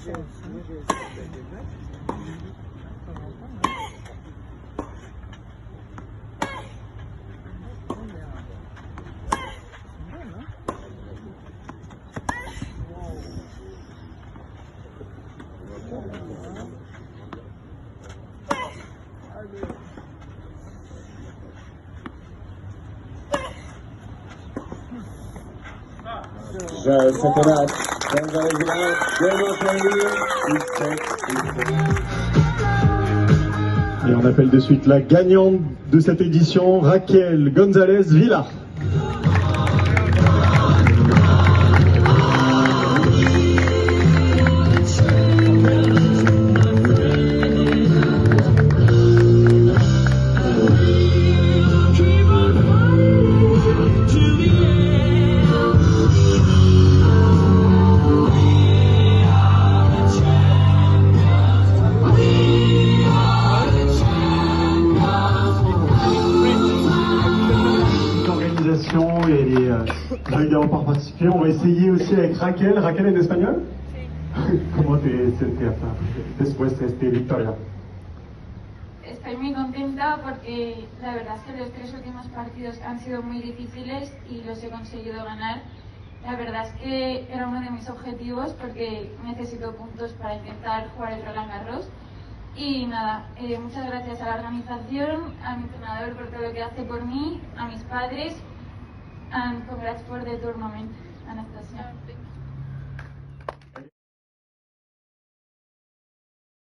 Et on appelle de suite la gagnante de cette édition, Raquel González Vila. Et les ingrédients par particulier. On va essayer aussi avec Raquel. Raquel en espagnol. Sí. ¿Cómo te sentías después de esta victoria? Estoy muy contenta porque la verdad es que los 3 últimos partidos han sido muy difíciles y los he conseguido ganar. La verdad es que era uno de mis objetivos porque necesito puntos para intentar jugar el Roland Garros. Y nada, muchas gracias a la organización, a mi entrenador por todo lo que hace por mí, a mis padres, and congrats for the tournament, Anastasia.